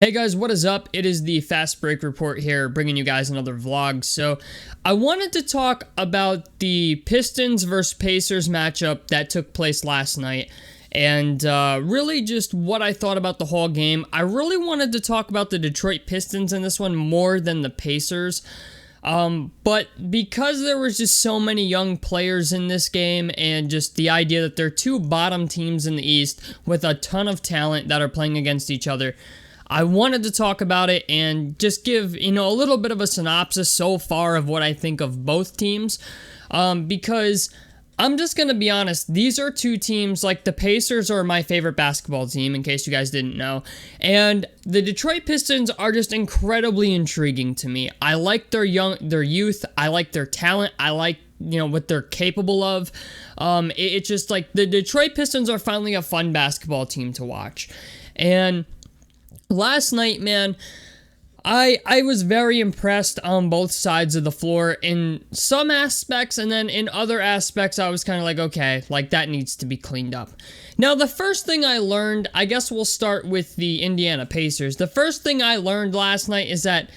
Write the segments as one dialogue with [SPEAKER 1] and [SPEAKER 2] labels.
[SPEAKER 1] Hey guys, what is up? It is the Fast Break Report here, bringing you guys another vlog. So, I wanted to talk about the Pistons versus Pacers matchup that took place last night, and really just what I thought about the whole game. I really wanted to talk about the Detroit Pistons in this one more than the Pacers. But because there was just so many young players in this game and just the idea that they're two bottom teams in the East with a ton of talent that are playing against each other, I wanted to talk about it and just give, a little bit of a synopsis so far of what I think of both teams. Because I'm just going to be honest, these are two teams, like the Pacers are my favorite basketball team, in case you guys didn't know. And the Detroit Pistons are just incredibly intriguing to me. I like their youth. I like their talent. I like what they're capable of. It's just like the Detroit Pistons are finally a fun basketball team to watch. And last night, man, I was very impressed on both sides of the floor in some aspects, and then in other aspects, I was kind of like, okay, like that needs to be cleaned up. Now, the first thing I learned, I guess we'll start with the Indiana Pacers. The first thing I learned last night is that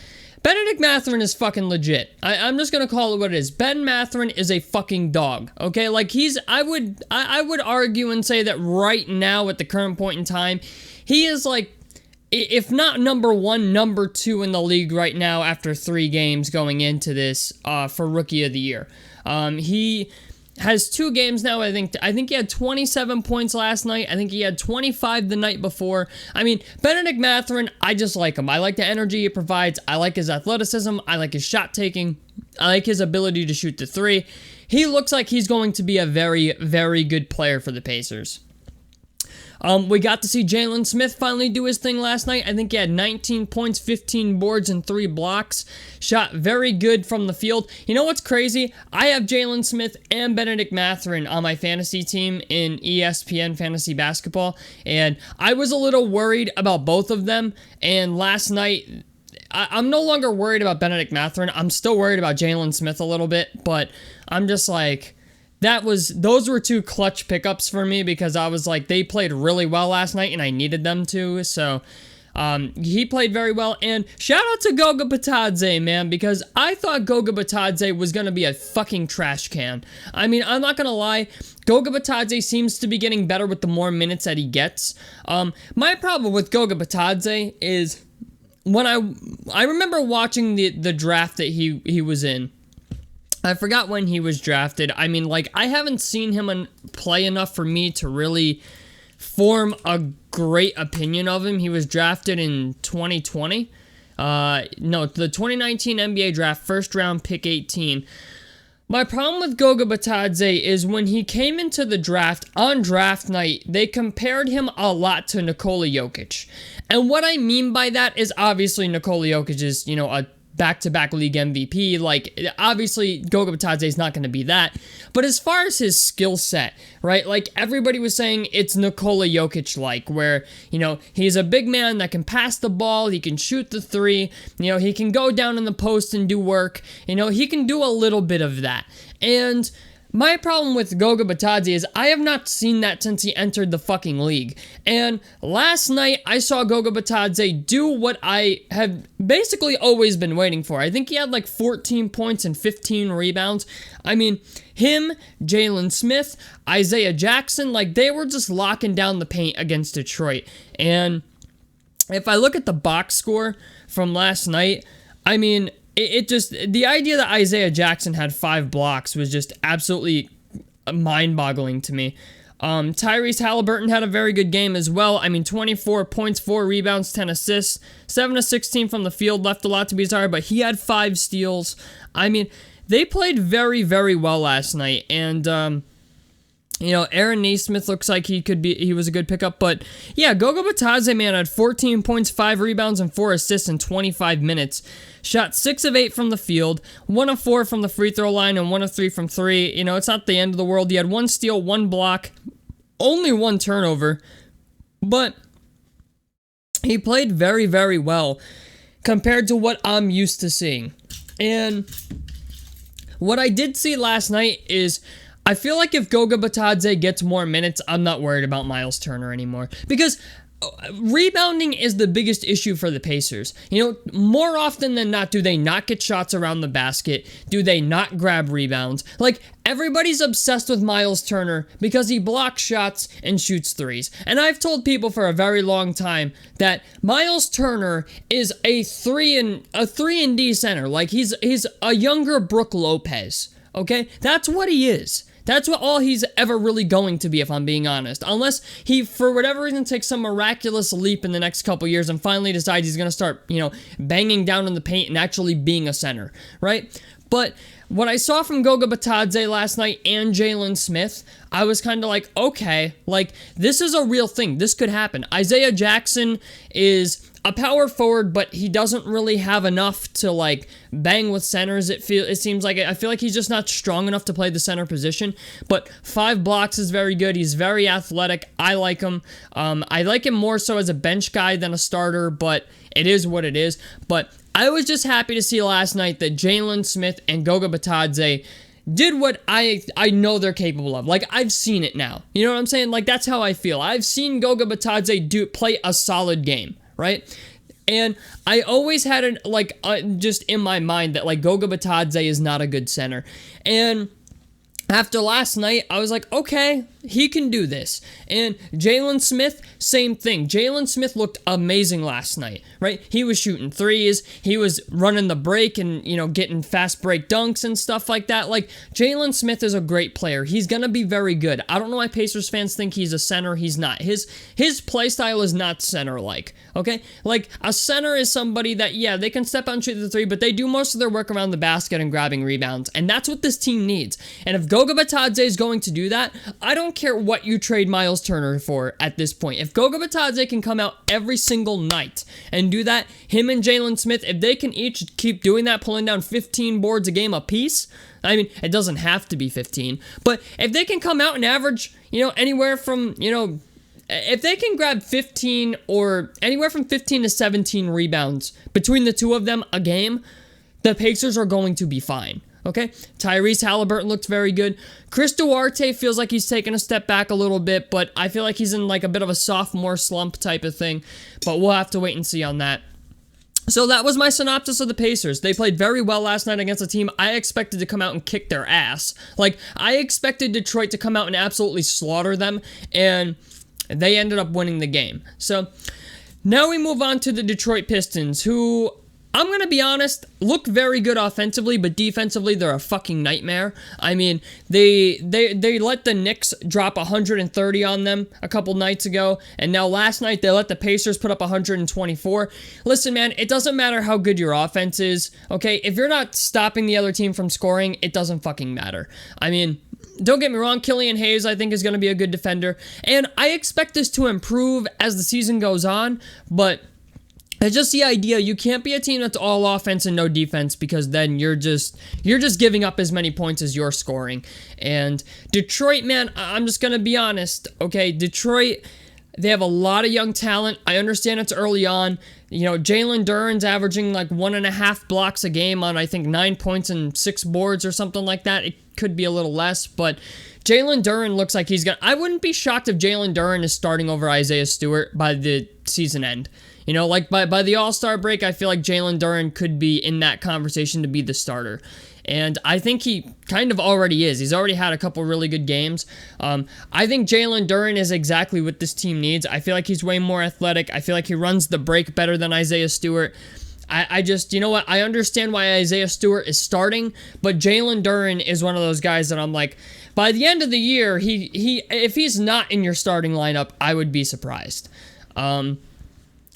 [SPEAKER 1] Bennedict Mathurin is fucking legit. I'm just gonna call it what it is. Ben Mathurin is a fucking dog. Okay, like I would argue and say that right now at the current point in time, he is like, if not number one, number two in the league right now after 3 games going into this for Rookie of the Year. He has 2 games now. I think he had 27 points last night. I think he had 25 the night before. I mean, Bennedict Mathurin, I just like him. I like the energy he provides. I like his athleticism. I like his shot taking. I like his ability to shoot the 3. He looks like he's going to be a very, very good player for the Pacers. We got to see Jalen Smith finally do his thing last night. I think he had 19 points, 15 boards, and 3 blocks. Shot very good from the field. You know what's crazy? I have Jalen Smith and Bennedict Mathurin on my fantasy team in ESPN Fantasy Basketball, and I was a little worried about both of them, and last night, I'm no longer worried about Bennedict Mathurin. I'm still worried about Jalen Smith a little bit, but I'm just like, those were 2 clutch pickups for me because I was like, they played really well last night and I needed them to. So, he played very well. And shout out to Goga Bitadze, man, because I thought Goga Bitadze was going to be a fucking trash can. I mean, I'm not going to lie. Goga Bitadze seems to be getting better with the more minutes that he gets. My problem with Goga Bitadze is when I remember watching the draft that he was in. I forgot when he was drafted. I mean, like, I haven't seen him play enough for me to really form a great opinion of him. He was drafted in 2020. The 2019 NBA draft, first round pick 18. My problem with Goga Bitadze is when he came into the draft on draft night, they compared him a lot to Nikola Jokic. And what I mean by that is obviously Nikola Jokic is, a back-to-back league MVP. Like, obviously, Goga Bitadze is not going to be that. But as far as his skill set, right, like, everybody was saying it's Nikola Jokic-like, where, he's a big man that can pass the ball, he can shoot the 3, he can go down in the post and do work, he can do a little bit of that. And my problem with Goga Bitadze is I have not seen that since he entered the fucking league. And last night, I saw Goga Bitadze do what I have basically always been waiting for. I think he had like 14 points and 15 rebounds. I mean, him, Jalen Smith, Isaiah Jackson, like they were just locking down the paint against Detroit. And if I look at the box score from last night, I mean, the idea that Isaiah Jackson had 5 blocks was just absolutely mind-boggling to me. Tyrese Halliburton had a very good game as well. I mean, 24 points, 4 rebounds, 10 assists, 7 of 16 from the field, left a lot to be desired, but he had 5 steals. I mean, they played very, very well last night, and Aaron Naismith looks like he was a good pickup, but yeah, Goga Bitadze, man, had 14 points, 5 rebounds, and 4 assists in 25 minutes. Shot 6 of 8 from the field, 1 of 4 from the free throw line, and 1 of 3 from 3. It's not the end of the world. He had 1 steal, 1 block, only 1 turnover, but he played very, very well compared to what I'm used to seeing. And what I did see last night is I feel like if Goga Bitadze gets more minutes, I'm not worried about Miles Turner anymore. Because rebounding is the biggest issue for the Pacers. You know, more often than not, do they not get shots around the basket? Do they not grab rebounds? Like, everybody's obsessed with Miles Turner because he blocks shots and shoots threes. And I've told people for a very long time that Miles Turner is a 3-and-D center. Like, he's a younger Brook Lopez. Okay? That's what he is. That's what all he's ever really going to be, if I'm being honest. Unless he, for whatever reason, takes some miraculous leap in the next couple years and finally decides he's going to start, banging down in the paint and actually being a center, right? But what I saw from Goga Bitadze last night and Jalen Smith, I was kind of like, okay, like, this is a real thing. This could happen. Isaiah Jackson is a power forward, but he doesn't really have enough to, like, bang with centers. It seems like, I feel like he's just not strong enough to play the center position, but 5 blocks is very good. He's very athletic. I like him. I like him more so as a bench guy than a starter, but it is what it is. But I was just happy to see last night that Jalen Smith and Goga Bitadze did what I know they're capable of. Like, I've seen it now. You know what I'm saying? Like, that's how I feel. I've seen Goga Bitadze play a solid game, right? And I always had it, just in my mind that, like, Goga Bitadze is not a good center. And after last night, I was like, okay, he can do this. And Jalen Smith, same thing. Jalen Smith looked amazing last night, right? He was shooting threes. He was running the break and, getting fast break dunks and stuff like that. Like, Jalen Smith is a great player. He's going to be very good. I don't know why Pacers fans think he's a center. He's not. His play style is not center-like, okay? Like, a center is somebody that, yeah, they can step out and shoot the three, but they do most of their work around the basket and grabbing rebounds. And that's what this team needs. And if Goga Bitadze is going to do that, I don't care what you trade Miles Turner for at this point. If Goga Bitadze can come out every single night and do that, him and Jalen Smith, if they can each keep doing that, pulling down 15 boards a game apiece, I mean, it doesn't have to be 15, but if they can come out and average, anywhere from, if they can grab 15 or anywhere from 15 to 17 rebounds between the two of them a game, the Pacers are going to be fine. Okay, Tyrese Halliburton looked very good. Chris Duarte feels like he's taken a step back a little bit, but I feel like he's in like a bit of a sophomore slump type of thing, but we'll have to wait and see on that. So that was my synopsis of the Pacers. They played very well last night against a team I expected to come out and kick their ass. Like, I expected Detroit to come out and absolutely slaughter them, and they ended up winning the game. So now we move on to the Detroit Pistons, who, I'm going to be honest, look very good offensively, but defensively, they're a fucking nightmare. I mean, they let the Knicks drop 130 on them a couple nights ago, and now last night, they let the Pacers put up 124. Listen, man, it doesn't matter how good your offense is, okay? If you're not stopping the other team from scoring, it doesn't fucking matter. I mean, don't get me wrong, Killian Hayes, I think, is going to be a good defender, and I expect this to improve as the season goes on, but it's just the idea, you can't be a team that's all offense and no defense, because then you're just giving up as many points as you're scoring. And Detroit, man, I'm just going to be honest, okay? Detroit, they have a lot of young talent. I understand it's early on. Jalen Duren's averaging like 1.5 blocks a game on, I think, 9 points and 6 boards or something like that. It could be a little less, but Jalen Duren looks like I wouldn't be shocked if Jalen Duren is starting over Isaiah Stewart by the season end. Like by the All-Star break, I feel like Jalen Duren could be in that conversation to be the starter. And I think he kind of already is. He's already had a couple really good games. I think Jalen Duren is exactly what this team needs. I feel like he's way more athletic. I feel like he runs the break better than Isaiah Stewart. I just, you know what? I understand why Isaiah Stewart is starting, but Jalen Duren is one of those guys that I'm like, by the end of the year, if he's not in your starting lineup, I would be surprised.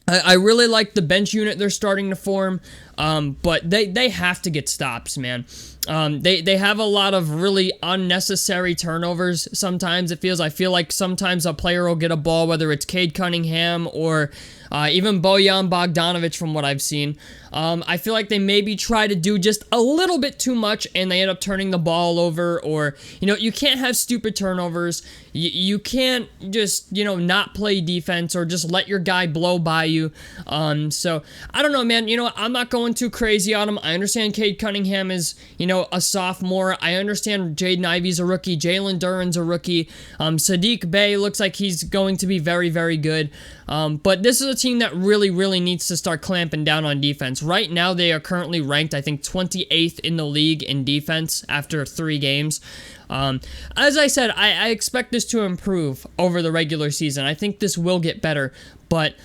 [SPEAKER 1] I really like the bench unit they're starting to form, but they have to get stops, man. They have a lot of really unnecessary turnovers sometimes, it feels. I feel like sometimes a player will get a ball, whether it's Cade Cunningham or Even Bojan Bogdanovic, from what I've seen. I feel like they maybe try to do just a little bit too much and they end up turning the ball over, or, you can't have stupid turnovers. You can't just, not play defense or just let your guy blow by you. So, I don't know, man. I'm not going too crazy on him. I understand Cade Cunningham is, a sophomore. I understand Jaden Ivey's a rookie. Jalen Duren's a rookie. Saddiq Bey looks like he's going to be very, very good. But this is a team that really, really needs to start clamping down on defense. Right now, they are currently ranked, I think, 28th in the league in defense after 3 games. As I said, I expect this to improve over the regular season. I think this will get better, but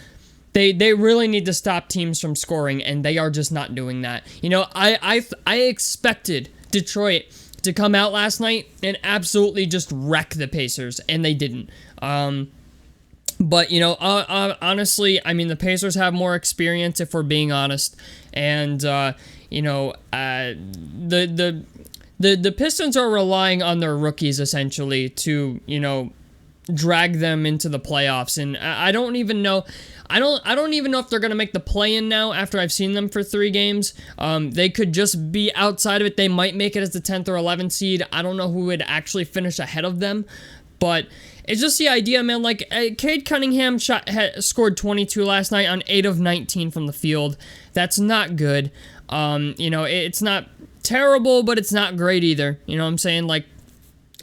[SPEAKER 1] they really need to stop teams from scoring, and they are just not doing that. I expected Detroit to come out last night and absolutely just wreck the Pacers, and they didn't. But, honestly, I mean, the Pacers have more experience, if we're being honest. And, the Pistons are relying on their rookies, essentially, to, drag them into the playoffs. And I don't even know... I don't even know if they're going to make the play-in now after I've seen them for 3 games. They could just be outside of it. They might make it as the 10th or 11th seed. I don't know who would actually finish ahead of them. But it's just the idea, man. Like, Cade Cunningham scored 22 last night on 8 of 19 from the field. That's not good. It's not terrible, but it's not great either. You know what I'm saying? Like,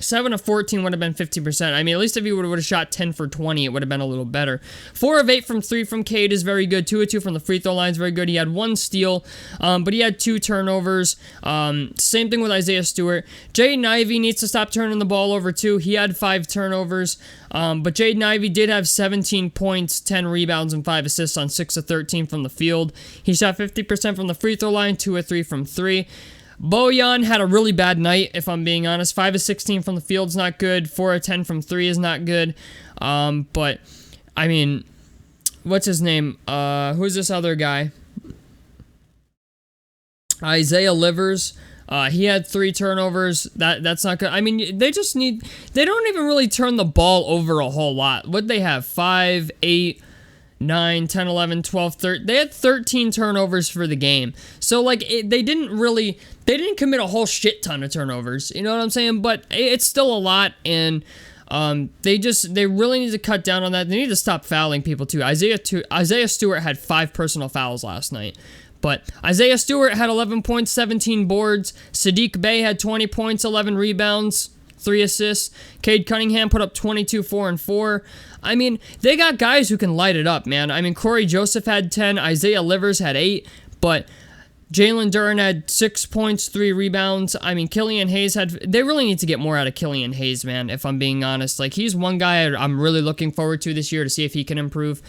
[SPEAKER 1] 7 of 14 would have been 50%. I mean, at least if he would have shot 10 for 20, it would have been a little better. 4 of 8 from 3 from Cade is very good. 2 of 2 from the free throw line is very good. He had 1 steal, but he had 2 turnovers. Same thing with Isaiah Stewart. Jaden Ivey needs to stop turning the ball over too. He had 5 turnovers, but Jaden Ivey did have 17 points, 10 rebounds, and 5 assists on 6 of 13 from the field. He shot 50% from the free throw line, 2 of 3 from 3. Bojan had a really bad night, if I'm being honest. 5 of 16 from the field's not good. 4 of 10 from 3 is not good. But, I mean, what's his name? Who's this other guy? Isaiah Livers. He had 3 turnovers. That's not good. I mean, they don't even really turn the ball over a whole lot. What'd they have? 5, 8... 9, 10, 11, 12, 13. They had 13 turnovers for the game. So, like, they didn't commit a whole shit ton of turnovers. You know what I'm saying? But it's still a lot, and they really need to cut down on that. They need to stop fouling people, too. Isaiah Stewart had 5 personal fouls last night. But Isaiah Stewart had 11 points, 17 boards. Saddiq Bey had 20 points, 11 rebounds, 3 assists. Cade Cunningham put up 22, 4, and 4. I mean, they got guys who can light it up, man. I mean, Corey Joseph had 10. Isaiah Livers had 8. But Jalen Duren had 6 points, 3 rebounds. I mean, Killian Hayes they really need to get more out of Killian Hayes, man, if I'm being honest. Like, he's one guy I'm really looking forward to this year to see if he can improve.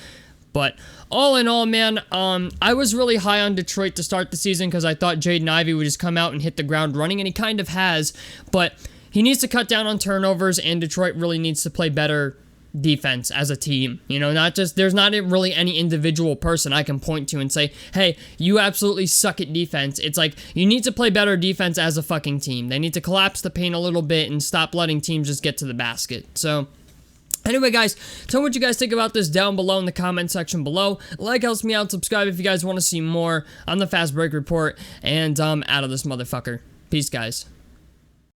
[SPEAKER 1] But all in all, man, I was really high on Detroit to start the season because I thought Jaden Ivey would just come out and hit the ground running, and he kind of has. But he needs to cut down on turnovers, and Detroit really needs to play better defense as a team. There's not really any individual person I can point to and say, hey, you absolutely suck at defense. It's like, you need to play better defense as a fucking team. They need to collapse the paint a little bit and stop letting teams just get to the basket. So, anyway, guys, tell me what you guys think about this down below in the comment section below. Like helps me out. Subscribe if you guys want to see more on the Fast Break Report. And I'm out of this motherfucker. Peace, guys.